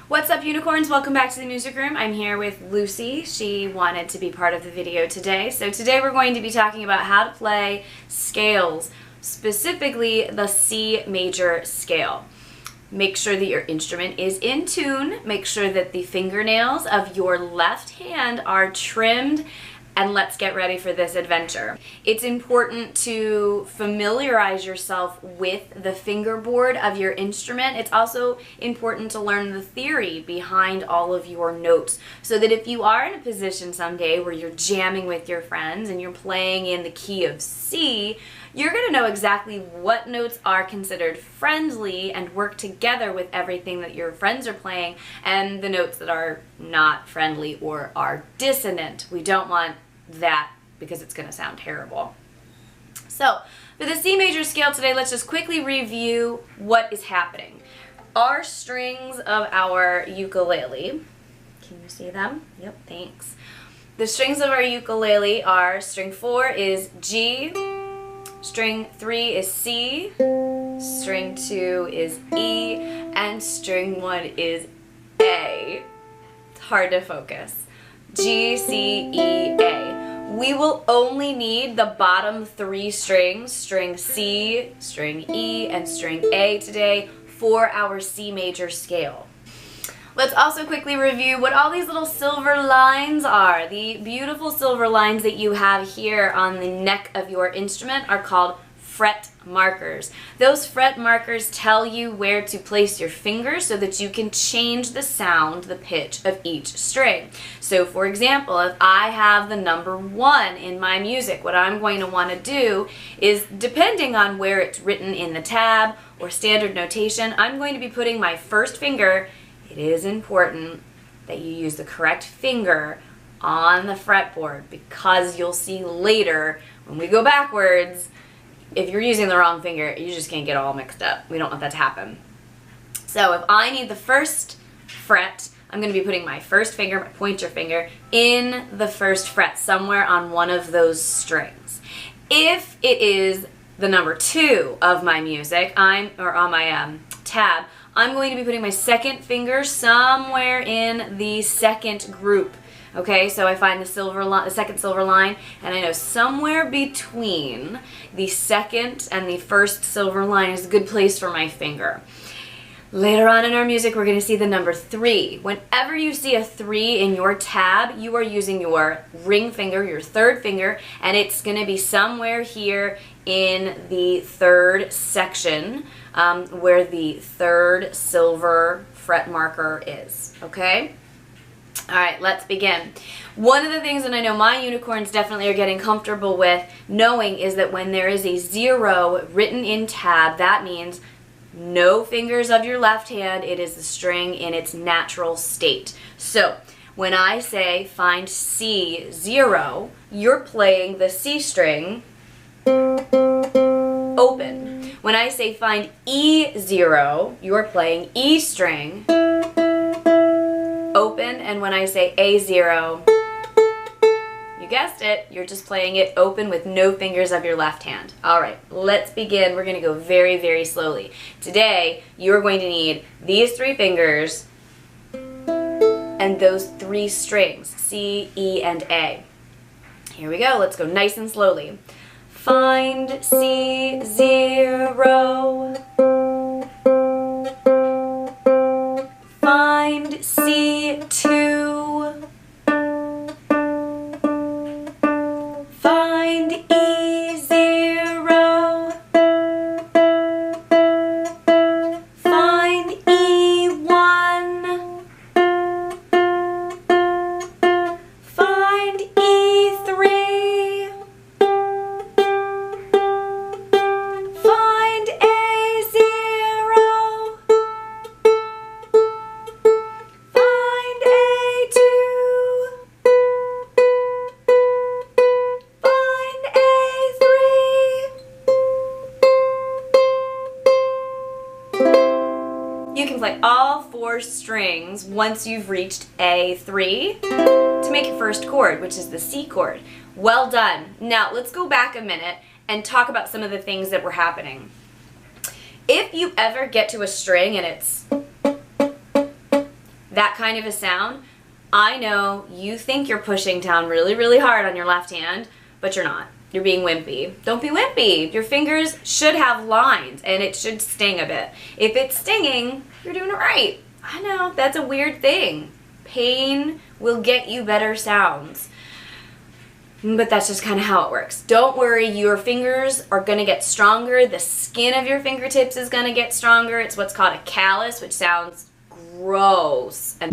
What's up, unicorns? Welcome back to the music room. I'm here with Lucy. She wanted to be part of the video today. So today we're going to be talking about how to play scales, specifically the C major scale. Make sure that your instrument is in tune. Make sure that the fingernails of your left hand are trimmed, and let's get ready for this adventure. It's important to familiarize yourself with the fingerboard of your instrument. It's also important to learn the theory behind all of your notes so that if you are in a position someday where you're jamming with your friends and you're playing in the key of C, you're going to know exactly what notes are considered friendly and work together with everything that your friends are playing, and the notes that are not friendly or are dissonant. We don't want that because it's going to sound terrible. So for the C major scale today, let's just quickly review what is happening. Our strings of our ukulele, can you see them? Yep, thanks. The strings of our ukulele are string 4 is G, string 3 is C, string 2 is E, and string 1 is A. It's hard to focus. G, C, E, A. We will only need the bottom 3 strings, string C, string E, and string A today for our C major scale. Let's also quickly review what all these little silver lines are. The beautiful silver lines that you have here on the neck of your instrument are called fret markers. Those fret markers tell you where to place your fingers so that you can change the sound, the pitch of each string. So for example, if I have the number 1 in my music, what I'm going to want to do is, depending on where it's written in the tab or standard notation, I'm going to be putting my first finger. It is important that you use the correct finger on the fretboard, because you'll see later when we go backwards, if you're using the wrong finger, you just can't get all mixed up. We don't want that to happen. So if I need the first fret, I'm going to be putting my first finger, my pointer finger, in the first fret, somewhere on one of those strings. If it is the number 2 of my music, or on my tab, I'm going to be putting my second finger somewhere in the second group. Okay, so I find the second silver line, and I know somewhere between the second and the first silver line is a good place for my finger. Later on in our music, we're going to see the number 3. Whenever you see a 3 in your tab, you are using your ring finger, your third finger, and it's going to be somewhere here in the third section where the third silver fret marker is. Okay? Alright, let's begin. One of the things that I know my unicorns definitely are getting comfortable with knowing is that when there is a 0 written in tab, that means no fingers of your left hand. It is the string in its natural state. So when I say find C0, you're playing the C string open. When I say find E0, you're playing E string open, and when I say A0, you guessed it, you're just playing it open with no fingers of your left hand. Alright, let's begin. We're going to go very, very slowly. Today, you're going to need these 3 fingers and those 3 strings, C, E, and A. Here we go. Let's go nice and slowly. Find C0. Find C2, find E0, find E1, find E3, find A0, you can play all 4 strings once you've reached A3 to make your first chord, which is the C chord. Well done. Now let's go back a minute and talk about some of the things that were happening. If you ever get to a string and it's that kind of a sound, I know you think you're pushing down really, really hard on your left hand, but you're not. You're being wimpy. Don't be wimpy. Your fingers should have lines and it should sting a bit. If it's stinging, you're doing it right. I know, that's a weird thing. Pain will get you better sounds. But that's just kind of how it works. Don't worry, your fingers are going to get stronger. The skin of your fingertips is going to get stronger. It's what's called a callus, which sounds gross and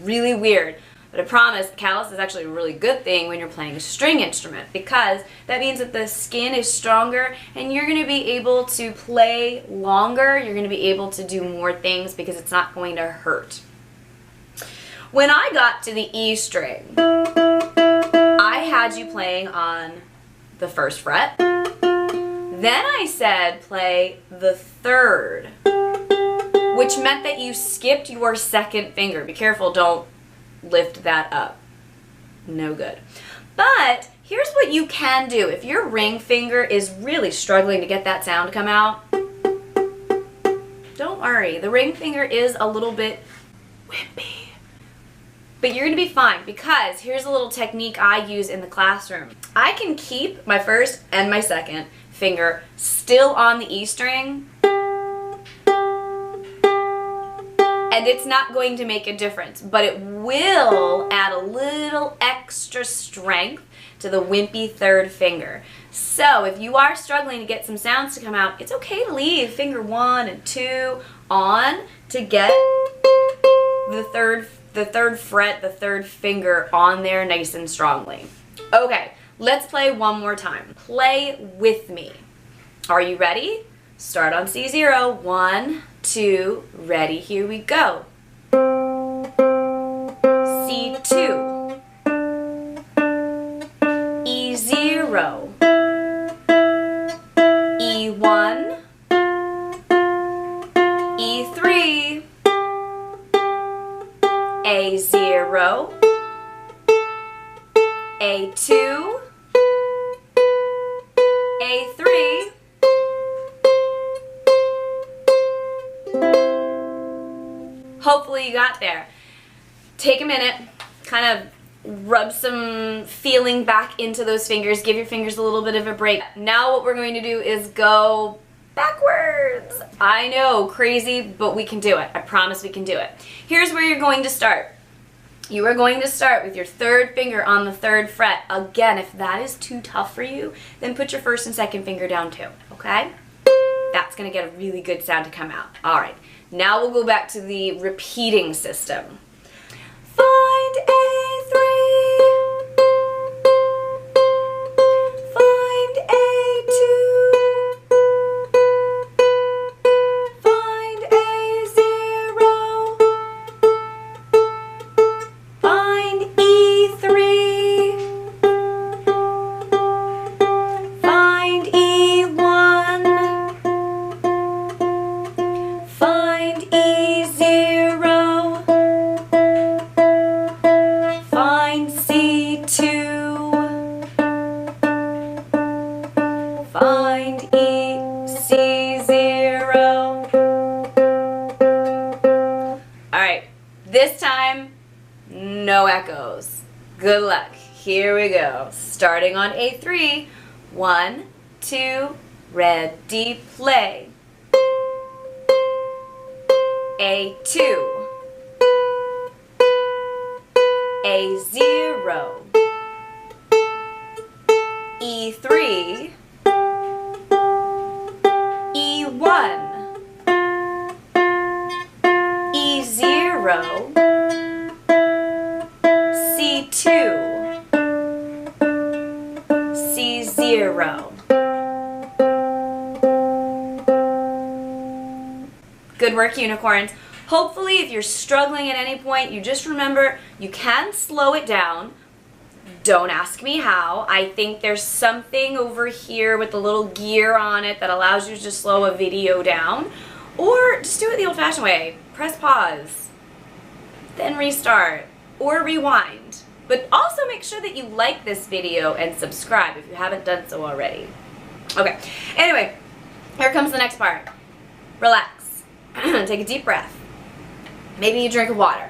really weird. But I promise, callus is actually a really good thing when you're playing a string instrument, because that means that the skin is stronger and you're going to be able to play longer. You're going to be able to do more things because it's not going to hurt. When I got to the E string, I had you playing on the 1st fret. Then I said play the 3rd, which meant that you skipped your 2nd finger. Be careful, don't lift that up. No good. But here's what you can do. If your ring finger is really struggling to get that sound to come out, don't worry. The ring finger is a little bit wimpy. But you're going to be fine, because here's a little technique I use in the classroom. I can keep my 1st and my 2nd finger still on the E string, and it's not going to make a difference, but it will add a little extra strength to the wimpy 3rd finger. So if you are struggling to get some sounds to come out, it's okay to leave finger 1 and 2 on to get the 3rd fret, the 3rd finger on there nice and strongly. Okay, let's play one more time. Play with me. Are you ready? Start on C0. 1, 2, ready, here we go. C2, E0, E1, E3, A0, A2, A3, hopefully you got there. Take a minute, kind of rub some feeling back into those fingers, give your fingers a little bit of a break. Now what we're going to do is go backwards. I know, crazy, but we can do it. I promise we can do it. Here's where you're going to start. You are going to start with your 3rd finger on the 3rd fret. Again, if that is too tough for you, then put your 1st and 2nd finger down too, okay? That's going to get a really good sound to come out. All right, now we'll go back to the repeating system. Find A3, find A2, find A0, find E3, find E1, find E0, find C2, find C0. Alright, this time, no echoes. Good luck. Here we go. Starting on A3. 1, 2, ready, play. A2, A0, E3, E1, E0, C2, C0. Good work, unicorns. Hopefully, if you're struggling at any point, you just remember you can slow it down. Don't ask me how. I think there's something over here with a little gear on it that allows you to slow a video down. Or just do it the old-fashioned way. Press pause, then restart, or rewind. But also make sure that you like this video and subscribe if you haven't done so already. Okay, anyway, here comes the next part. Relax. Take a deep breath. Maybe you drink water.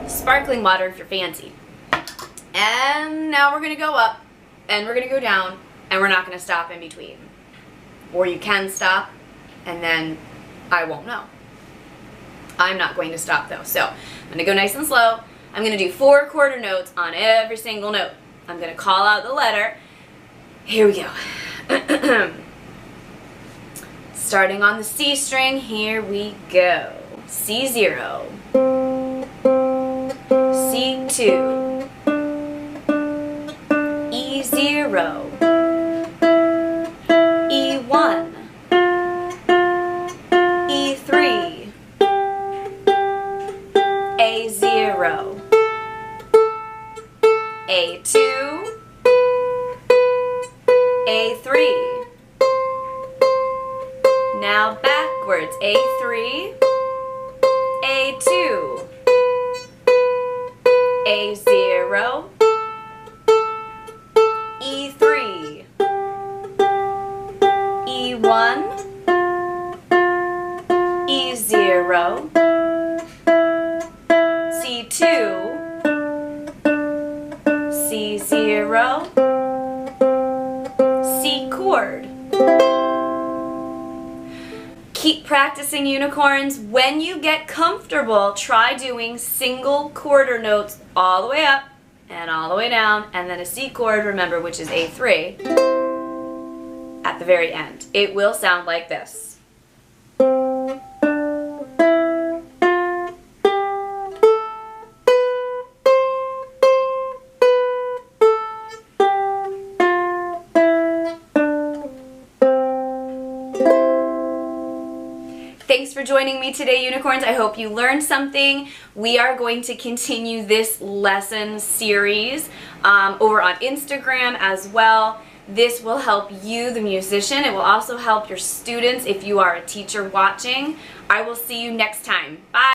Sparkling water if you're fancy. And now we're going to go up, and we're going to go down, and we're not going to stop in between. Or you can stop, and then I won't know. I'm not going to stop though. So I'm going to go nice and slow. I'm going to do 4 quarter notes on every single note. I'm going to call out the letter. Here we go. Starting on the C string, here we go. C0, C2, E0, E1, E3, A0, A2, A3. Now backwards, A3, A2, A0, E3, E1, E0, C2, C0, C chord. Keep practicing, unicorns. When you get comfortable, try doing single quarter notes all the way up and all the way down, and then a C chord, remember, which is A3, at the very end. It will sound like this. Thanks for joining me today, unicorns. I hope you learned something. We are going to continue this lesson series over on Instagram as well. This will help you, the musician. It will also help your students if you are a teacher watching. I will see you next time. Bye.